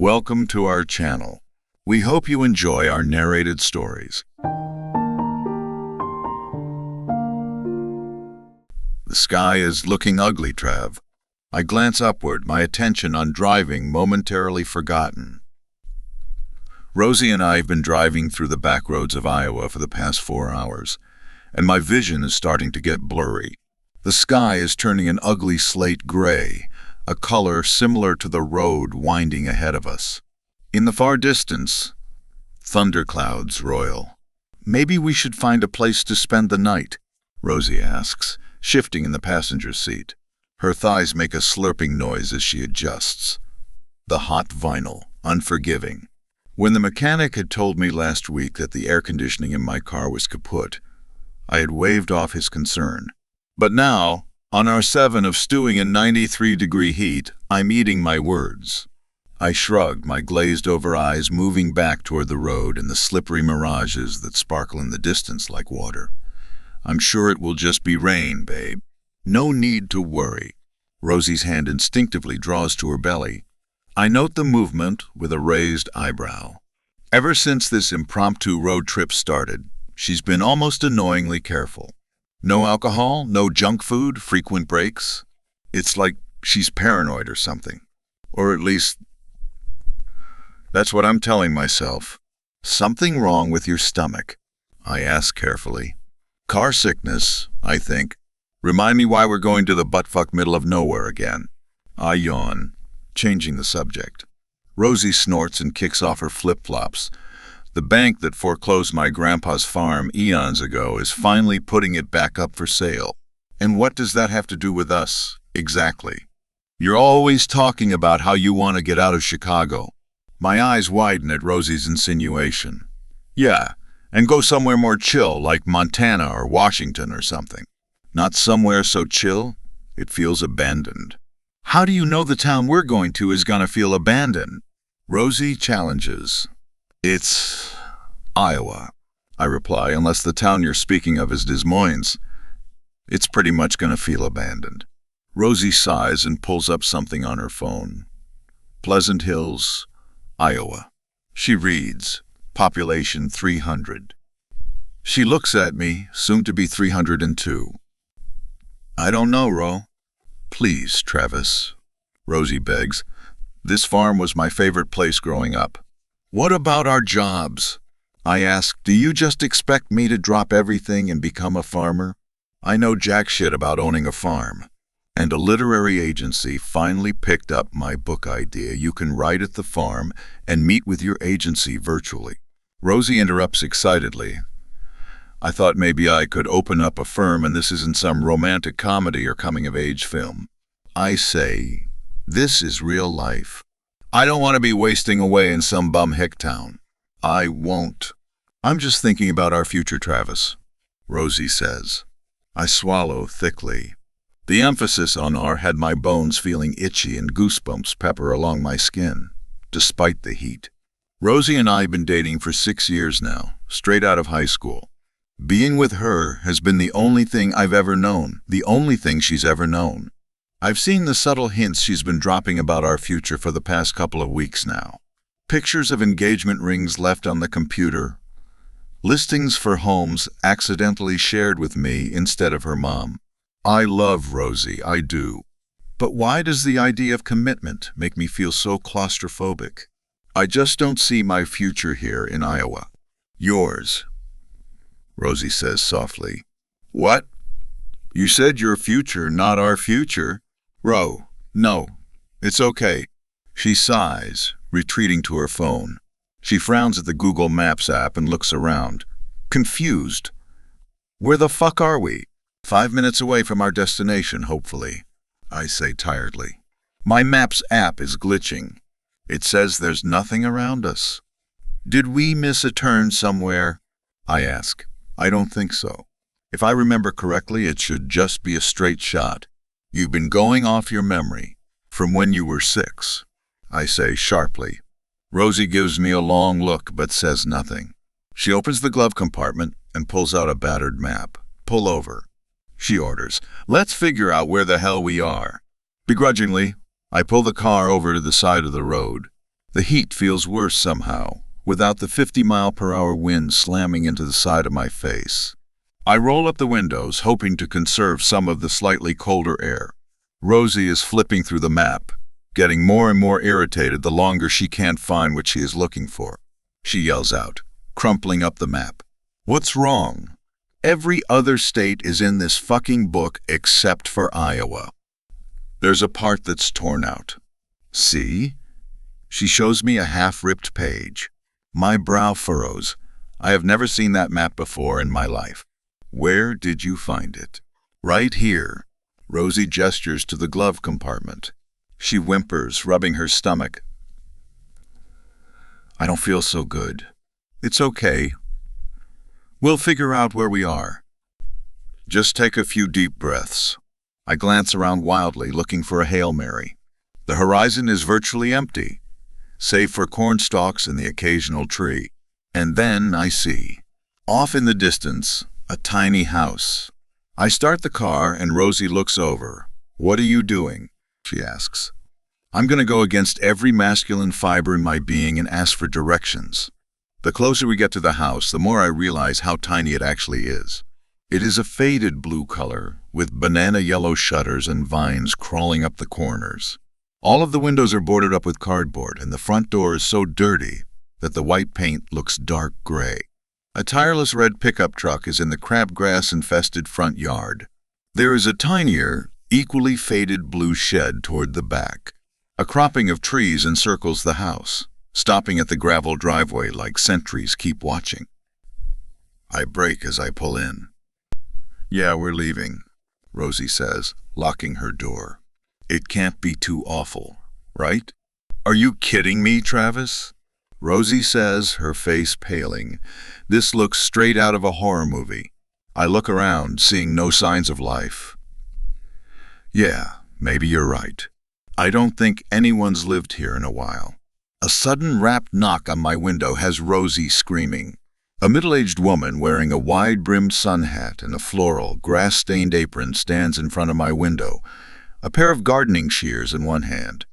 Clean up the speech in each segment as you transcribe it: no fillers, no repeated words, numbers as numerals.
Welcome to our channel. We hope you enjoy our narrated stories. The sky is looking ugly, Trav. I glance upward, my attention on driving momentarily forgotten. Rosie and I have been driving through the back roads of Iowa for the past 4 hours, and my vision is starting to get blurry. The sky is turning an ugly slate gray, a color similar to the road winding ahead of us. In the far distance, thunderclouds roil. Maybe we should find a place to spend the night, Rosie asks, shifting in the passenger seat. Her thighs make a slurping noise as she adjusts. The hot vinyl, unforgiving. When the mechanic had told me last week that the air conditioning in my car was kaput, I had waved off his concern. But now, on our 7 of stewing in 93-degree heat, I'm eating my words. I shrug, my glazed-over eyes moving back toward the road and the slippery mirages that sparkle in the distance like water. I'm sure it will just be rain, babe. No need to worry. Rosie's hand instinctively draws to her belly. I note the movement with a raised eyebrow. Ever since this impromptu road trip started, she's been almost annoyingly careful. No alcohol, no junk food, frequent breaks. It's like she's paranoid or something. Or at least, that's what I'm telling myself. Something wrong with your stomach? I ask carefully. Car sickness, I think. Remind me why we're going to the buttfuck middle of nowhere again. I yawn, changing the subject. Rosie snorts and kicks off her flip-flops. The bank that foreclosed my grandpa's farm eons ago is finally putting it back up for sale. And what does that have to do with us, exactly? You're always talking about how you want to get out of Chicago. My eyes widen at Rosie's insinuation. Yeah, and go somewhere more chill, like Montana or Washington or something. Not somewhere so chill, it feels abandoned. How do you know the town we're going to is gonna feel abandoned? Rosie challenges. It's Iowa, I reply, unless the town you're speaking of is Des Moines. It's pretty much going to feel abandoned. Rosie sighs and pulls up something on her phone. Pleasant Hills, Iowa. She reads, population 300. She looks at me, soon to be 302. I don't know, Ro. Please, Travis, Rosie begs. This farm was my favorite place growing up. What about our jobs? I ask, do you just expect me to drop everything and become a farmer? I know jack shit about owning a farm. And a literary agency finally picked up my book idea. You can write at the farm and meet with your agency virtually. Rosie interrupts excitedly. I thought maybe I could open up a firm and this isn't some romantic comedy or coming-of-age film. I say, this is real life. I don't want to be wasting away in some bum hick town. I won't. I'm just thinking about our future, Travis, Rosie says. I swallow thickly. The emphasis on "our" had my bones feeling itchy and goosebumps pepper along my skin, despite the heat. Rosie and I have been dating for 6 years now, straight out of high school. Being with her has been the only thing I've ever known, the only thing she's ever known. I've seen the subtle hints she's been dropping about our future for the past couple of weeks now. Pictures of engagement rings left on the computer. Listings for homes accidentally shared with me instead of her mom. I love Rosie, I do. But why does the idea of commitment make me feel so claustrophobic? I just don't see my future here in Iowa. Yours, Rosie says softly. What? You said your future, not our future. Ro, no, it's okay. She sighs, retreating to her phone. She frowns at the Google Maps app and looks around, confused. Where the fuck are we? 5 minutes away from our destination, hopefully, I say tiredly. My Maps app is glitching. It says there's nothing around us. Did we miss a turn somewhere? I ask. I don't think so. If I remember correctly, it should just be a straight shot. You've been going off your memory from when you were 6, I say sharply. Rosie gives me a long look but says nothing. She opens the glove compartment and pulls out a battered map. Pull over, she orders. Let's figure out where the hell we are. Begrudgingly, I pull the car over to the side of the road. The heat feels worse somehow, without the 50-mile-per-hour wind slamming into the side of my face. I roll up the windows, hoping to conserve some of the slightly colder air. Rosie is flipping through the map, getting more and more irritated the longer she can't find what she is looking for. She yells out, crumpling up the map. "What's wrong? Every other state is in this fucking book except for Iowa. There's a part that's torn out. See?" She shows me a half-ripped page. My brow furrows. I have never seen that map before in my life. "Where did you find it?" "Right here." Rosie gestures to the glove compartment. She whimpers, rubbing her stomach. "I don't feel so good." "It's okay. We'll figure out where we are. Just take a few deep breaths." I glance around wildly, looking for a Hail Mary. The horizon is virtually empty, save for corn stalks and the occasional tree. And then I see, off in the distance, a tiny house. I start the car and Rosie looks over. "What are you doing?" she asks. I'm going to go against every masculine fiber in my being and ask for directions. The closer we get to the house, the more I realize how tiny it actually is. It is a faded blue color, with banana yellow shutters and vines crawling up the corners. All of the windows are boarded up with cardboard, and the front door is so dirty that the white paint looks dark gray. A tireless red pickup truck is in the crabgrass-infested front yard. There is a tinier, equally faded blue shed toward the back. A cropping of trees encircles the house, stopping at the gravel driveway like sentries keep watching. I brake as I pull in. "Yeah, we're leaving," Rosie says, locking her door. "It can't be too awful, right?" "Are you kidding me, Travis?" Rosie says, her face paling. "This looks straight out of a horror movie." I look around, seeing no signs of life. "Yeah, maybe you're right. I don't think anyone's lived here in a while." A sudden rapt knock on my window has Rosie screaming. A middle-aged woman wearing a wide-brimmed sun hat and a floral, grass-stained apron stands in front of my window, a pair of gardening shears in one hand.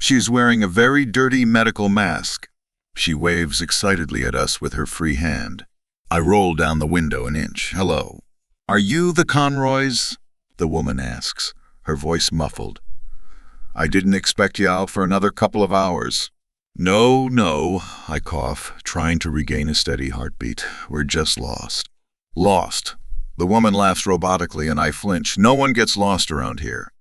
She is wearing a very dirty medical mask. She waves excitedly at us with her free hand. I roll down the window an inch. "Hello. Are you the Conroys?" the woman asks, her voice muffled. "I didn't expect you out for another couple of hours." No, I cough, trying to regain a steady heartbeat. "We're just lost." "Lost?" The woman laughs robotically and I flinch. "No one gets lost around here."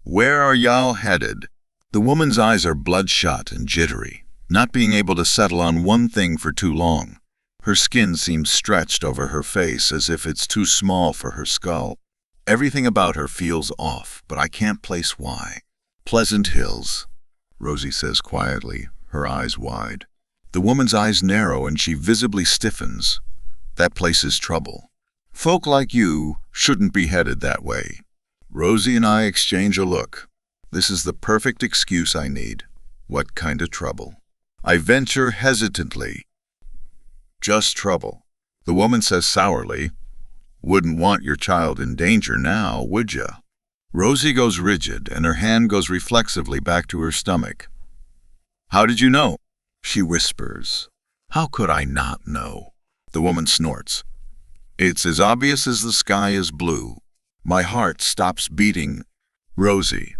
"Where are y'all headed?" The woman's eyes are bloodshot and jittery, not being able to settle on one thing for too long. Her skin seems stretched over her face as if it's too small for her skull. Everything about her feels off, but I can't place why. "Pleasant Hills," Rosie says quietly, her eyes wide. The woman's eyes narrow and she visibly stiffens. "That place is trouble. Folk like you shouldn't be headed that way." Rosie and I exchange a look. This is the perfect excuse I need. What kind of trouble? I venture hesitantly. "Just trouble." The woman says sourly, "Wouldn't want your child in danger now, would ya?" Rosie goes rigid and her hand goes reflexively back to her stomach. "How did you know?" she whispers. "How could I not know?" The woman snorts. "It's as obvious as the sky is blue." My heart stops beating. Rosie,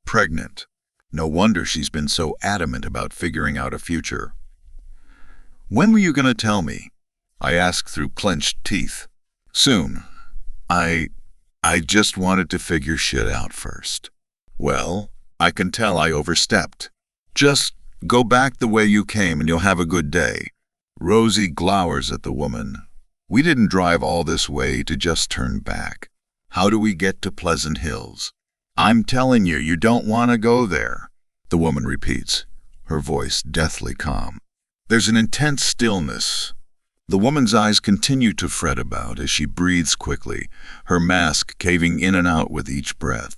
pregnant. No wonder she's been so adamant about figuring out a future. "When were you going to tell me?" I ask through clenched teeth. "Soon. I just wanted to figure shit out first." "Well, I can tell I overstepped. Just go back the way you came and you'll have a good day." Rosie glowers at the woman. "We didn't drive all this way to just turn back. How do we get to Pleasant Hills?" "I'm telling you, you don't want to go there," the woman repeats, her voice deathly calm. There's an intense stillness. The woman's eyes continue to fret about as she breathes quickly, her mask caving in and out with each breath.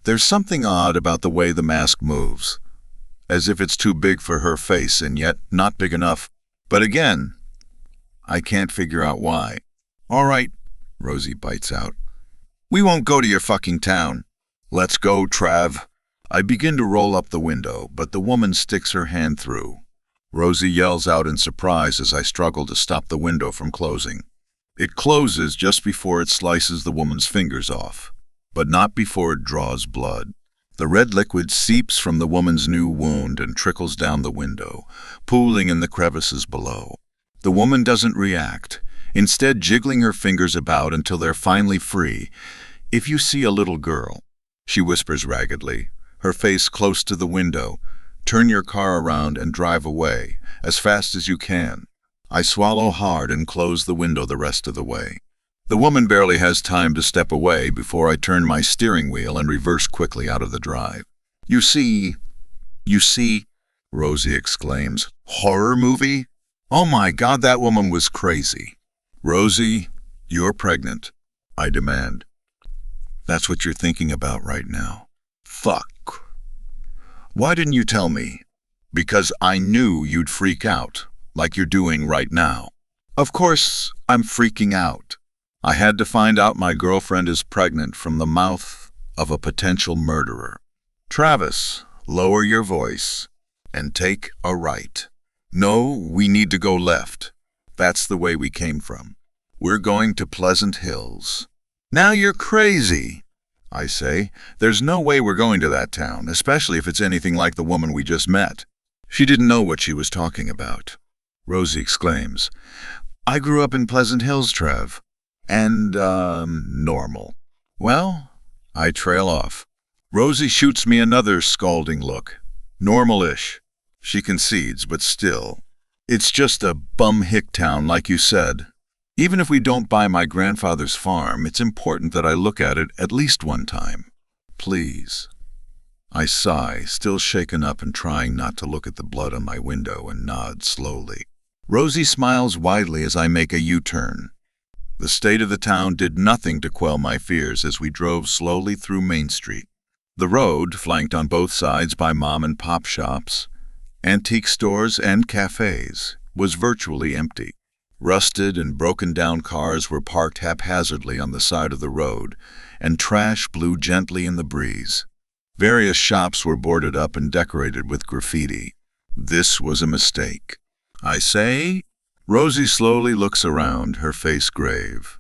There's something odd about the way the mask moves, as if it's too big for her face and yet not big enough. But again, I can't figure out why. "All right," Rosie bites out. "We won't go to your fucking town." "Let's go, Trav." I begin to roll up the window, but the woman sticks her hand through. Rosie yells out in surprise as I struggle to stop the window from closing. It closes just before it slices the woman's fingers off, but not before it draws blood. The red liquid seeps from the woman's new wound and trickles down the window, pooling in the crevices below. The woman doesn't react, instead jiggling her fingers about until they're finally free. "If you see a little girl," she whispers raggedly, her face close to the window, "turn your car around and drive away, as fast as you can." I swallow hard and close the window the rest of the way. The woman barely has time to step away before I turn my steering wheel and reverse quickly out of the drive. You see, Rosie exclaims. "Horror movie? Oh my God, that woman was crazy." "Rosie, you're pregnant," I demand. "That's what you're thinking about right now." "Fuck. Why didn't you tell me?" "Because I knew you'd freak out, like you're doing right now." "Of course I'm freaking out. I had to find out my girlfriend is pregnant from the mouth of a potential murderer." "Travis, lower your voice and take a right." "No, we need to go left. That's the way we came from. We're going to Pleasant Hills." "Now you're crazy," I say. "There's no way we're going to that town, especially if it's anything like the woman we just met." She didn't know what she was talking about. Rosie exclaims, "I grew up in Pleasant Hills, Trev. And, normal." "Well," I trail off. Rosie shoots me another scalding look. "Normal-ish," she concedes, but still. "It's just a bum-hick town, like you said. Even if we don't buy my grandfather's farm, it's important that I look at it at least one time. Please." I sigh, still shaken up and trying not to look at the blood on my window, and nod slowly. Rosie smiles widely as I make a U-turn. The state of the town did nothing to quell my fears as we drove slowly through Main Street. The road, flanked on both sides by mom-and-pop shops, antique stores, and cafes, was virtually empty. Rusted and broken-down cars were parked haphazardly on the side of the road, and trash blew gently in the breeze. Various shops were boarded up and decorated with graffiti. This was a mistake. I say. Rosie slowly looks around, her face grave.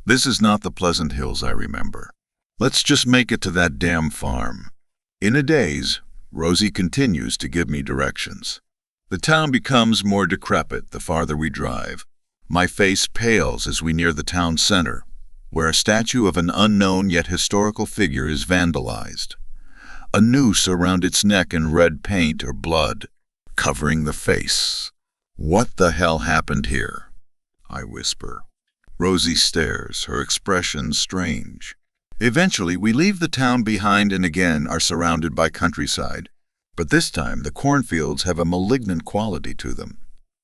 "This is not the Pleasant Hills I remember. Let's just make it to that damn farm." In a daze, Rosie continues to give me directions. The town becomes more decrepit the farther we drive. My face pales as we near the town center, where a statue of an unknown yet historical figure is vandalized. A noose around its neck in red paint or blood, covering the face. "What the hell happened here?" I whisper. Rosie stares, her expression strange. Eventually, we leave the town behind and again are surrounded by countryside. But this time, the cornfields have a malignant quality to them,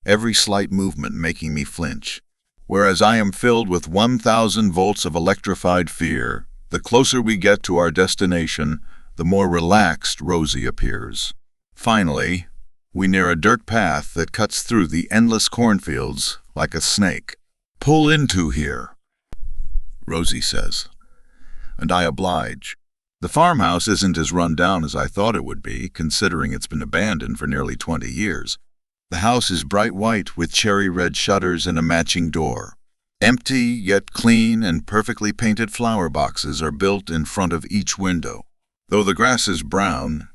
every slight movement making me flinch. Whereas I am filled with 1,000 volts of electrified fear, the closer we get to our destination, the more relaxed Rosie appears. Finally, we near a dirt path that cuts through the endless cornfields like a snake. "Pull into here," Rosie says, and I oblige. The farmhouse isn't as run down as I thought it would be, considering it's been abandoned for nearly 20 years. The house is bright white with cherry red shutters and a matching door. Empty, yet clean and perfectly painted flower boxes are built in front of each window. Though the grass is brown,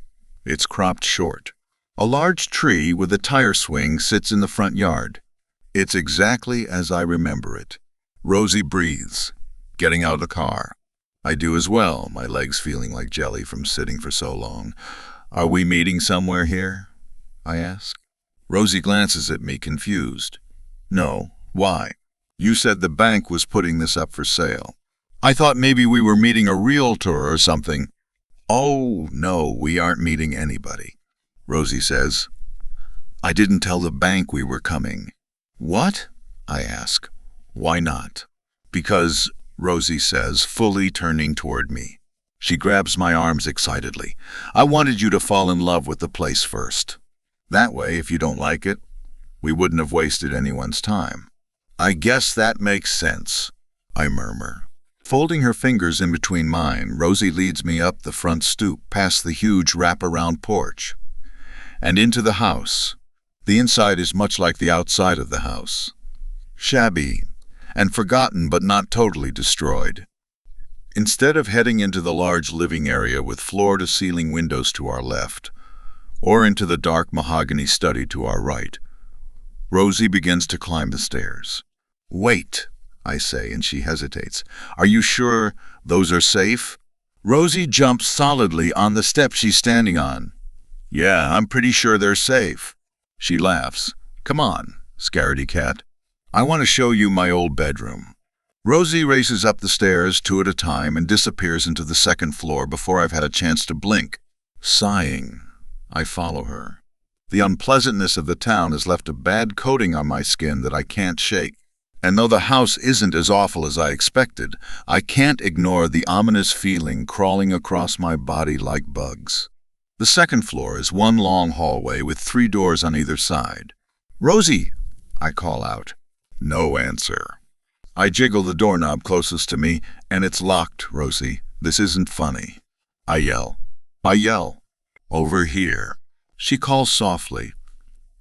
it's cropped short. A large tree with a tire swing sits in the front yard. It's exactly as I remember it. Rosie breathes, getting out of the car. I do as well, my legs feeling like jelly from sitting for so long. "Are we meeting somewhere here?" I ask. Rosie glances at me, confused. "No. Why?" "You said the bank was putting this up for sale. I thought maybe we were meeting a realtor or something." "Oh, no, we aren't meeting anybody," Rosie says. "I didn't tell the bank we were coming." "What?" I ask. "Why not?" "Because," Rosie says, fully turning toward me. She grabs my arms excitedly. "I wanted you to fall in love with the place first. That way, if you don't like it, we wouldn't have wasted anyone's time." "I guess that makes sense," I murmur. Folding her fingers in between mine, Rosie leads me up the front stoop past the huge wraparound porch and into the house. The inside is much like the outside of the house. Shabby and forgotten but not totally destroyed. Instead of heading into the large living area with floor-to-ceiling windows to our left, or into the dark mahogany study to our right, Rosie begins to climb the stairs. "Wait," I say, and she hesitates. "Are you sure those are safe?" Rosie jumps solidly on the step she's standing on. "Yeah, I'm pretty sure they're safe." She laughs. "Come on, scaredy cat. I want to show you my old bedroom." Rosie races up the stairs 2 at a time and disappears into the second floor before I've had a chance to blink. Sighing, I follow her. The unpleasantness of the town has left a bad coating on my skin that I can't shake. And though the house isn't as awful as I expected, I can't ignore the ominous feeling crawling across my body like bugs. The second floor is one long hallway with 3 doors on either side. "Rosie!" I call out. No answer. I jiggle the doorknob closest to me, and it's locked, Rosie. This isn't funny. I yell. "Over here." She calls softly.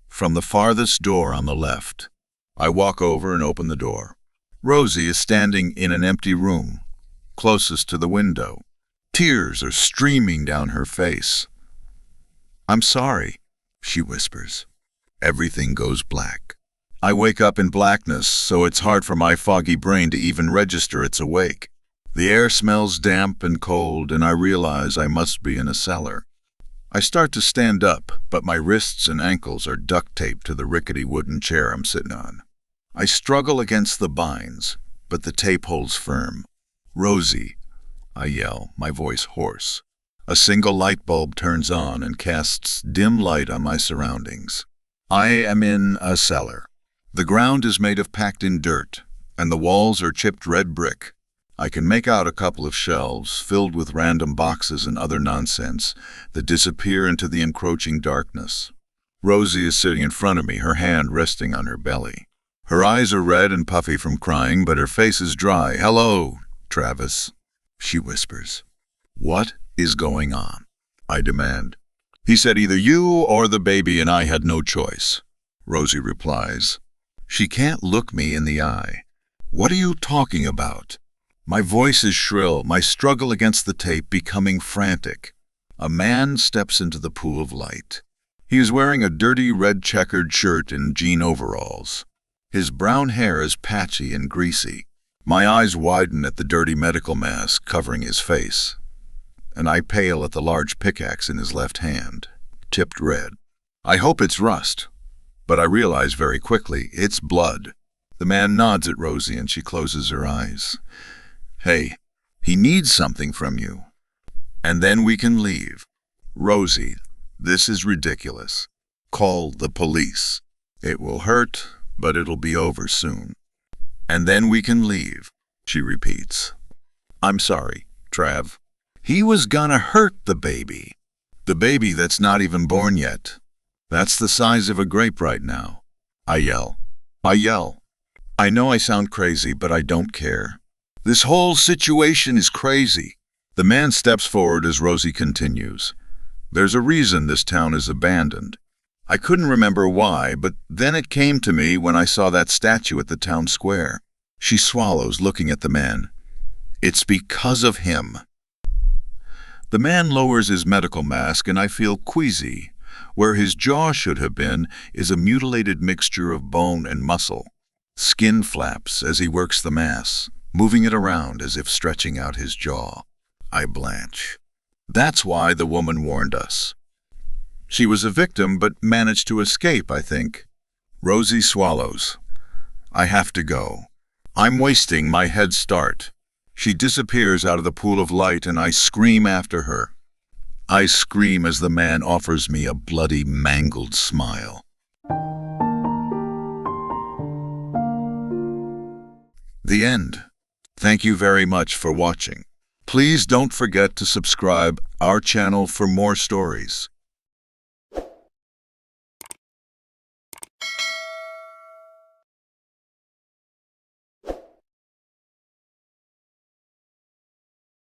From the farthest door on the left. I walk over and open the door. Rosie is standing in an empty room, closest to the window. Tears are streaming down her face. "I'm sorry," she whispers. Everything goes black. I wake up in blackness, so it's hard for my foggy brain to even register it's awake. The air smells damp and cold, and I realize I must be in a cellar. I start to stand up, but my wrists and ankles are duct-taped to the rickety wooden chair I'm sitting on. I struggle against the binds, but the tape holds firm. "Rosie," I yell, my voice hoarse. A single light bulb turns on and casts dim light on my surroundings. I am in a cellar. The ground is made of packed-in dirt, and the walls are chipped red brick. I can make out a couple of shelves filled with random boxes and other nonsense that disappear into the encroaching darkness. Rosie is sitting in front of me, her hand resting on her belly. Her eyes are red and puffy from crying, but her face is dry. "Hello, Travis," she whispers. "What is going on?" I demand. "He said either you or the baby, and I had no choice," Rosie replies. She can't look me in the eye. "What are you talking about?" My voice is shrill, my struggle against the tape becoming frantic. A man steps into the pool of light. He is wearing a dirty red checkered shirt and jean overalls. His brown hair is patchy and greasy. My eyes widen at the dirty medical mask covering his face, and I pale at the large pickaxe in his left hand, tipped red. I hope it's rust, but I realize very quickly it's blood. The man nods at Rosie and she closes her eyes. "Hey, he needs something from you. And then we can leave." "Rosie, this is ridiculous. Call the police. It will hurt, but it'll be over soon." "And then we can leave," she repeats. "I'm sorry, Trav. He was gonna hurt the baby. The baby that's not even born yet. That's the size of a grape right now." I yell. I know I sound crazy, but I don't care. This whole situation is crazy. The man steps forward as Rosie continues. "There's a reason this town is abandoned. I couldn't remember why, but then it came to me when I saw that statue at the town square." She swallows, looking at the man. "It's because of him." The man lowers his medical mask and I feel queasy. Where his jaw should have been is a mutilated mixture of bone and muscle. Skin flaps as he works the mass, moving it around as if stretching out his jaw. I blanch. That's why the woman warned us. She was a victim but managed to escape, I think. Rosie swallows. "I have to go. I'm wasting my head start." She disappears out of the pool of light and I scream after her. I scream as the man offers me a bloody, mangled smile. The end. Thank you very much for watching. Please don't forget to subscribe our channel for more stories.